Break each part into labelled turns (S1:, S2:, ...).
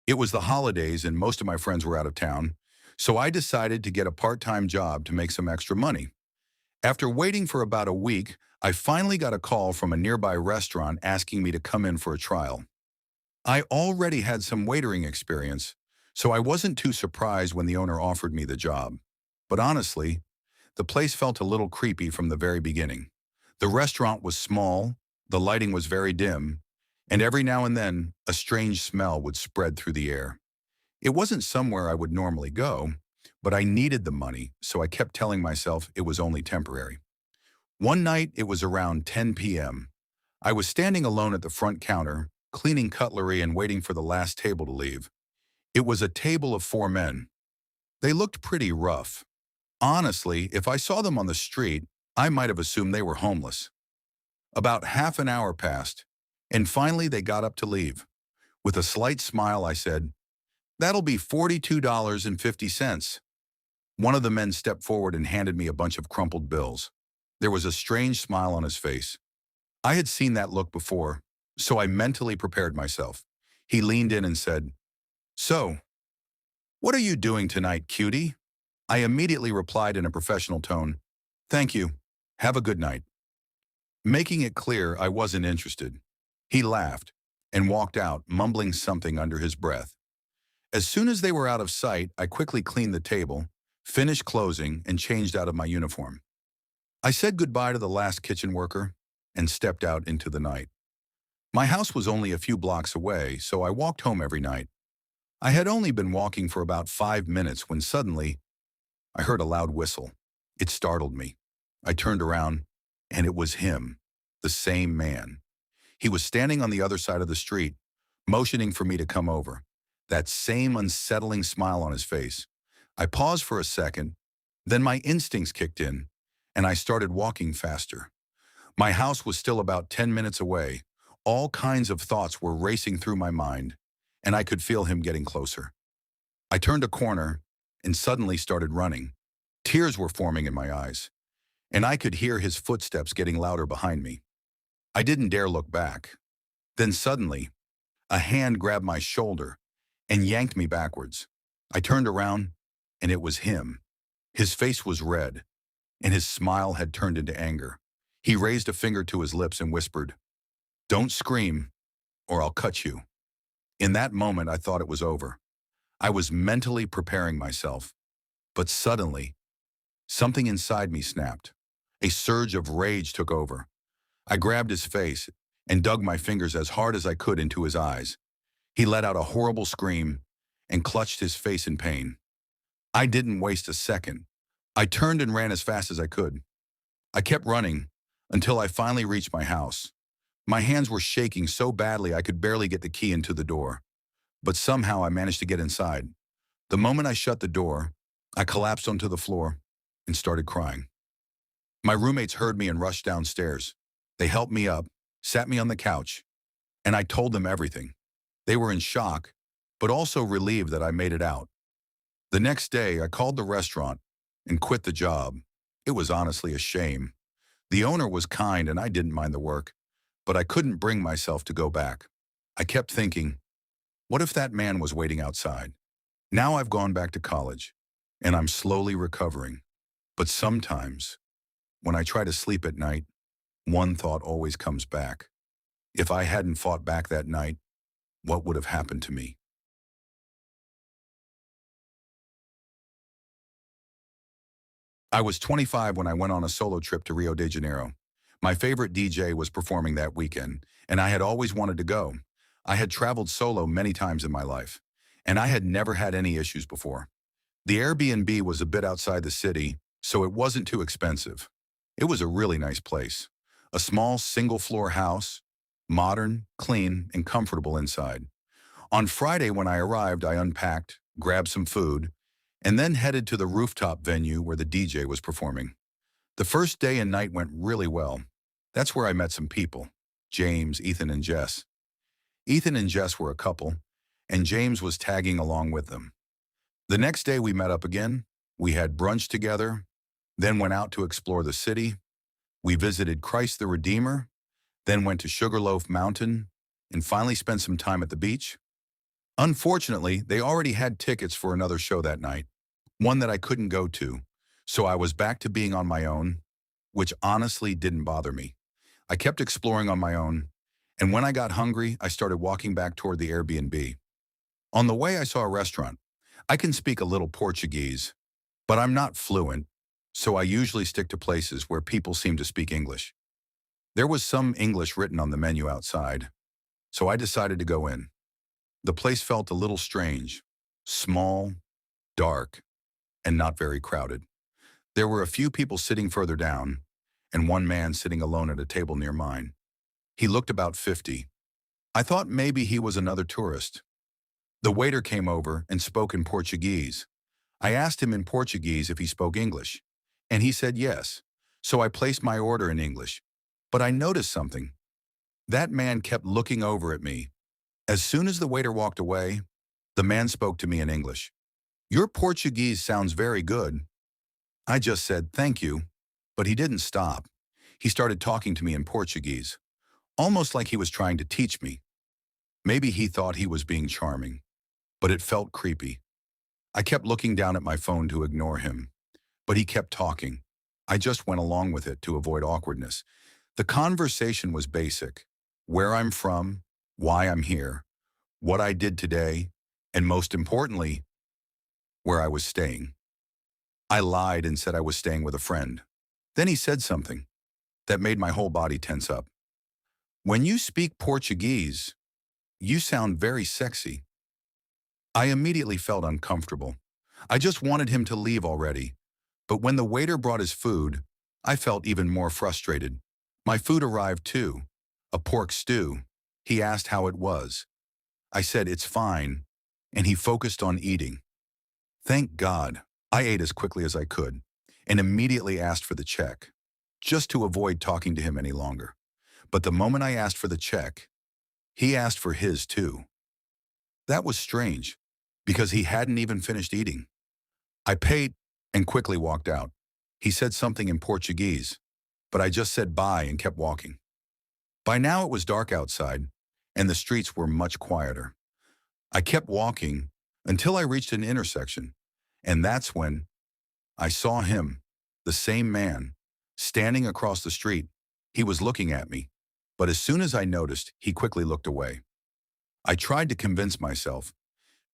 S1: It was the holidays and most of my friends were out of town, so I decided to get a part-time job to make some extra money. After waiting for about a week, I finally got a call from a nearby restaurant asking me to come in for a trial. I already had some waitering experience, so I wasn't too surprised when the owner offered me the job. But honestly, the place felt a little creepy from the very beginning. The restaurant was small, the lighting was very dim, and every now and then, a strange smell would spread through the air. It wasn't somewhere I would normally go, but I needed the money, so I kept telling myself it was only temporary. One night, it was around 10 p.m. I was standing alone at the front counter, cleaning cutlery and waiting for the last table to leave. It was a table of four men. They looked pretty rough. Honestly, if I saw them on the street, I might have assumed they were homeless. About half an hour passed, and finally they got up to leave. With a slight smile, I said, "That'll be $42.50. One of the men stepped forward and handed me a bunch of crumpled bills. There was a strange smile on his face. I had seen that look before, so I mentally prepared myself. He leaned in and said, "So, what are you doing tonight, cutie?" I immediately replied in a professional tone, "Thank you. Have a good night." Making it clear I wasn't interested. He laughed and walked out, mumbling something under his breath. As soon as they were out of sight, I quickly cleaned the table, finished closing, and changed out of my uniform. I said goodbye to the last kitchen worker and stepped out into the night. My house was only a few blocks away, so I walked home every night. I had only been walking for about 5 minutes when suddenly I heard a loud whistle. It startled me. I turned around, and it was him, the same man. He was standing on the other side of the street, motioning for me to come over. That same unsettling smile on his face. I paused for a second, then my instincts kicked in, and I started walking faster. My house was still about 10 minutes away. All kinds of thoughts were racing through my mind, and I could feel him getting closer. I turned a corner and suddenly started running. Tears were forming in my eyes, and I could hear his footsteps getting louder behind me. I didn't dare look back. Then suddenly, a hand grabbed my shoulder and yanked me backwards. I turned around, and it was him. His face was red, and his smile had turned into anger. He raised a finger to his lips and whispered, "Don't scream, or I'll cut you." In that moment, I thought it was over. I was mentally preparing myself, but suddenly, something inside me snapped. A surge of rage took over. I grabbed his face and dug my fingers as hard as I could into his eyes. He let out a horrible scream and clutched his face in pain. I didn't waste a second. I turned and ran as fast as I could. I kept running until I finally reached my house. My hands were shaking so badly I could barely get the key into the door. But somehow I managed to get inside. The moment I shut the door, I collapsed onto the floor and started crying. My roommates heard me and rushed downstairs. They helped me up, sat me on the couch, and I told them everything. They were in shock, but also relieved that I made it out. The next day, I called the restaurant and quit the job. It was honestly a shame. The owner was kind and I didn't mind the work, but I couldn't bring myself to go back. I kept thinking, what if that man was waiting outside? Now I've gone back to college, and I'm slowly recovering. But sometimes, when I try to sleep at night, one thought always comes back. If I hadn't fought back that night, what would have happened to me? I was 25 when I went on a solo trip to Rio de Janeiro. My favorite DJ was performing that weekend, and I had always wanted to go. I had traveled solo many times in my life, and I had never had any issues before. The Airbnb was a bit outside the city, so it wasn't too expensive. It was a really nice place. A small single-floor house, modern, clean, and comfortable inside. On Friday when I arrived, I unpacked, grabbed some food, and then headed to the rooftop venue where the DJ was performing. The first day and night went really well. That's where I met some people, James, Ethan, and Jess. Ethan and Jess were a couple, and James was tagging along with them. The next day we met up again, we had brunch together, then went out to explore the city. We visited Christ the Redeemer, then went to Sugarloaf Mountain, and finally spent some time at the beach. Unfortunately, they already had tickets for another show that night, one that I couldn't go to, so I was back to being on my own, which honestly didn't bother me. I kept exploring on my own, and when I got hungry, I started walking back toward the Airbnb. On the way, I saw a restaurant. I can speak a little Portuguese, but I'm not fluent, so I usually stick to places where people seem to speak English. There was some English written on the menu outside, so I decided to go in. The place felt a little strange, small, dark, and not very crowded. There were a few people sitting further down, and one man sitting alone at a table near mine. He looked about 50. I thought maybe he was another tourist. The waiter came over and spoke in Portuguese. I asked him in Portuguese if he spoke English, and he said yes. So I placed my order in English. But I noticed something. That man kept looking over at me. As soon as the waiter walked away, the man spoke to me in English. "Your Portuguese sounds very good." I just said, "Thank you," but he didn't stop. He started talking to me in Portuguese, almost like he was trying to teach me. Maybe he thought he was being charming, but it felt creepy. I kept looking down at my phone to ignore him, but he kept talking. I just went along with it to avoid awkwardness. The conversation was basic: where I'm from, why I'm here, what I did today, and most importantly, where I was staying. I lied and said I was staying with a friend. Then he said something that made my whole body tense up. "When you speak Portuguese, you sound very sexy." I immediately felt uncomfortable. I just wanted him to leave already. But when the waiter brought his food, I felt even more frustrated. My food arrived too, a pork stew. He asked how it was. I said it's fine, and he focused on eating. Thank God, I ate as quickly as I could and immediately asked for the check, just to avoid talking to him any longer. But the moment I asked for the check, he asked for his too. That was strange, because he hadn't even finished eating. I paid and quickly walked out. He said something in Portuguese, but I just said bye and kept walking. By now it was dark outside, and the streets were much quieter. I kept walking until I reached an intersection, and that's when I saw him, the same man, standing across the street. He was looking at me, but as soon as I noticed, he quickly looked away. I tried to convince myself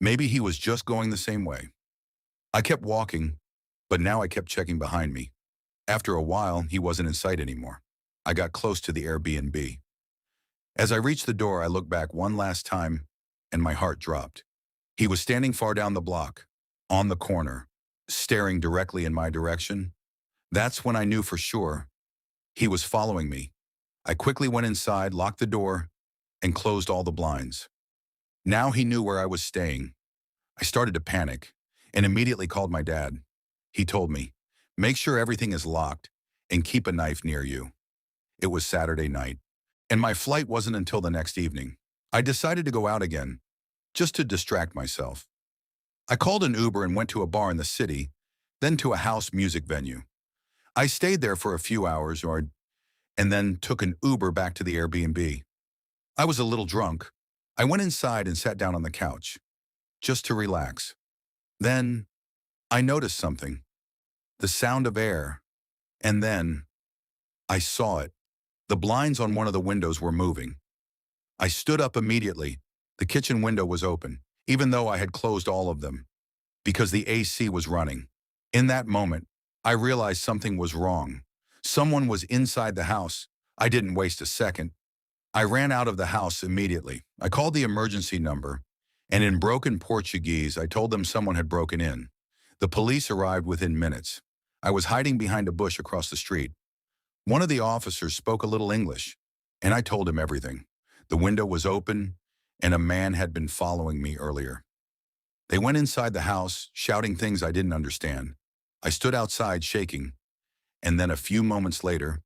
S1: maybe he was just going the same way. I kept walking, but now I kept checking behind me. After a while, he wasn't in sight anymore. I got close to the Airbnb. As I reached the door, I looked back one last time, and my heart dropped. He was standing far down the block, on the corner, staring directly in my direction. That's when I knew for sure he was following me. I quickly went inside, locked the door, and closed all the blinds. Now he knew where I was staying. I started to panic and immediately called my dad. He told me, "Make sure everything is locked and keep a knife near you." It was Saturday night, and my flight wasn't until the next evening. I decided to go out again, just to distract myself. I called an Uber and went to a bar in the city, then to a house music venue. I stayed there for a few hours and then took an Uber back to the Airbnb. I was a little drunk. I went inside and sat down on the couch, just to relax. Then I noticed something, the sound of air, and then I saw it. The blinds on one of the windows were moving. I stood up immediately. The kitchen window was open, even though I had closed all of them, because the AC was running. In that moment, I realized something was wrong. Someone was inside the house. I didn't waste a second. I ran out of the house immediately. I called the emergency number, and in broken Portuguese, I told them someone had broken in. The police arrived within minutes. I was hiding behind a bush across the street. One of the officers spoke a little English, and I told him everything. The window was open, and a man had been following me earlier. They went inside the house, shouting things I didn't understand. I stood outside shaking, and then a few moments later,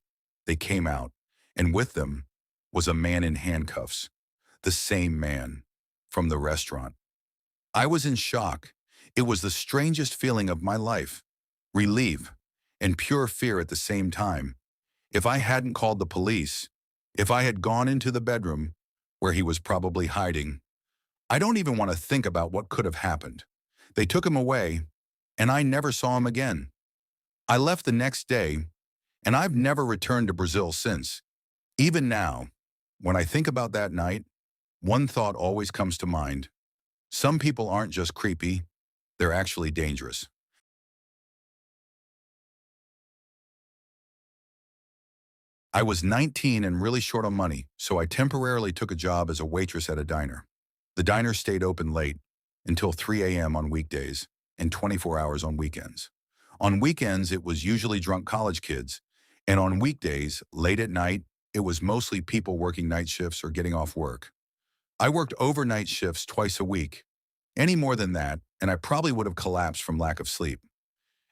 S1: they came out, and with them was a man in handcuffs, the same man from the restaurant. I was in shock. It was the strangest feeling of my life, relief and pure fear at the same time. If I hadn't called the police, if I had gone into the bedroom where he was probably hiding, I don't even want to think about what could have happened. They took him away, and I never saw him again. I left the next day, and I've never returned to Brazil since. Even now, when I think about that night, one thought always comes to mind. Some people aren't just creepy, they're actually dangerous. I was 19 and really short on money, so I temporarily took a job as a waitress at a diner. The diner stayed open late, until 3 a.m. on weekdays, and 24 hours on weekends. On weekends, it was usually drunk college kids, and on weekdays, late at night, it was mostly people working night shifts or getting off work. I worked overnight shifts twice a week. Any more than that, and I probably would have collapsed from lack of sleep.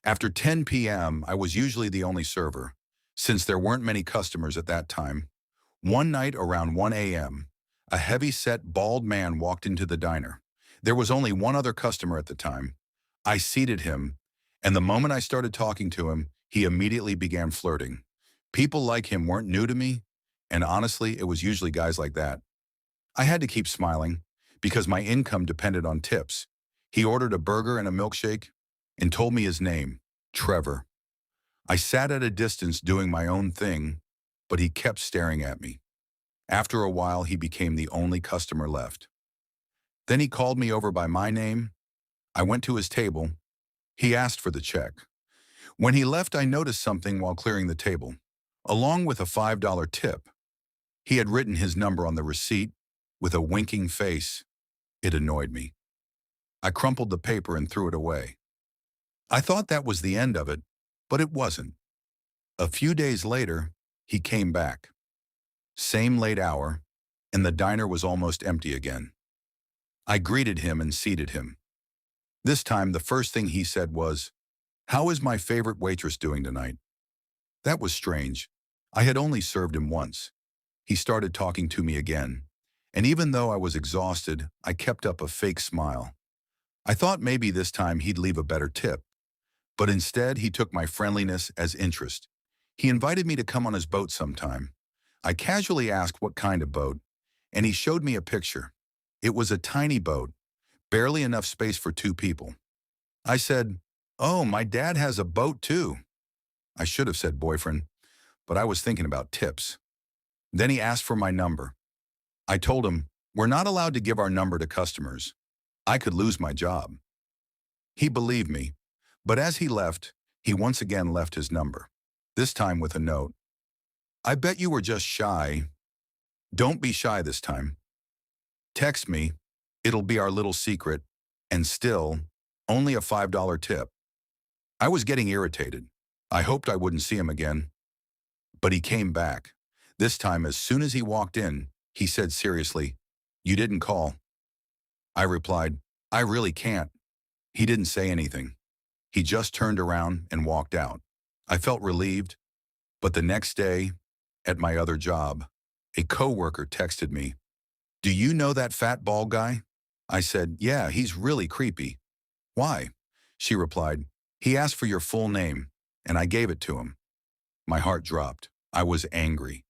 S1: After 10 p.m., I was usually the only server, since there weren't many customers at that time. One night around 1 a.m., a heavy-set, bald man walked into the diner. There was only one other customer at the time. I seated him, and the moment I started talking to him, he immediately began flirting. People like him weren't new to me, and honestly, it was usually guys like that. I had to keep smiling, because my income depended on tips. He ordered a burger and a milkshake, and told me his name, Trevor. I sat at a distance doing my own thing, but he kept staring at me. After a while, he became the only customer left. Then he called me over by my name. I went to his table. He asked for the check. When he left, I noticed something while clearing the table. Along with a $5 tip, he had written his number on the receipt with a winking face. It annoyed me. I crumpled the paper and threw it away. I thought that was the end of it, but it wasn't. A few days later, he came back. Same late hour, and the diner was almost empty again. I greeted him and seated him. This time, the first thing he said was, "How is my favorite waitress doing tonight?" That was strange. I had only served him once. He started talking to me again, and even though I was exhausted, I kept up a fake smile. I thought maybe this time he'd leave a better tip, but instead he took my friendliness as interest. He invited me to come on his boat sometime. I casually asked what kind of boat, and he showed me a picture. It was a tiny boat, barely enough space for two people. I said, "Oh, my dad has a boat too." I should have said boyfriend, but I was thinking about tips. Then he asked for my number. I told him, "We're not allowed to give our number to customers. I could lose my job." He believed me, but as he left, he once again left his number, this time with a note. "I bet you were just shy. Don't be shy this time. Text me. It'll be our little secret. And still, only a $5 tip." I was getting irritated. I hoped I wouldn't see him again. But he came back. This time, as soon as he walked in, he said seriously, "You didn't call." I replied, "I really can't." He didn't say anything. He just turned around and walked out. I felt relieved, but the next day, at my other job, a coworker texted me, "Do you know that fat bald guy?" I said, "Yeah, he's really creepy." "Why?" She replied, "He asked for your full name, and I gave it to him." My heart dropped. I was angry,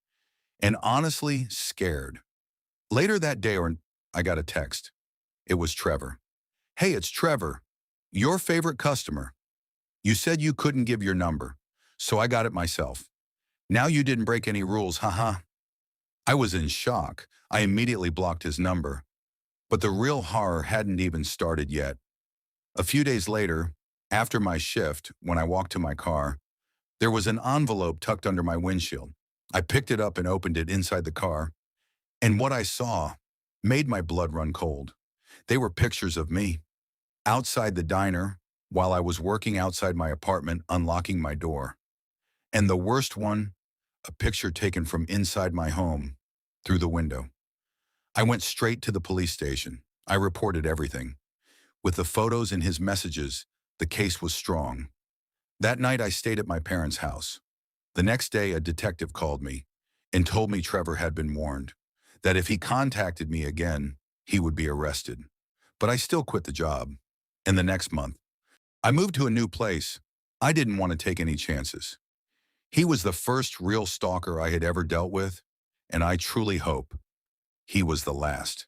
S1: and honestly scared. Later that day, I got a text. It was Trevor. "Hey, it's Trevor, your favorite customer. You said you couldn't give your number, so I got it myself. Now you didn't break any rules, haha." I was in shock. I immediately blocked his number. But the real horror hadn't even started yet. A few days later, after my shift, when I walked to my car, there was an envelope tucked under my windshield. I picked it up and opened it inside the car, and what I saw made my blood run cold. They were pictures of me, outside the diner, while I was working outside my apartment unlocking my door. And the worst one, a picture taken from inside my home, through the window. I went straight to the police station. I reported everything. With the photos and his messages, the case was strong. That night I stayed at my parents' house. The next day a detective called me and told me Trevor had been warned, that if he contacted me again, he would be arrested. But I still quit the job. And the next month, I moved to a new place. I didn't want to take any chances. He was the first real stalker I had ever dealt with, and I truly hope he was the last.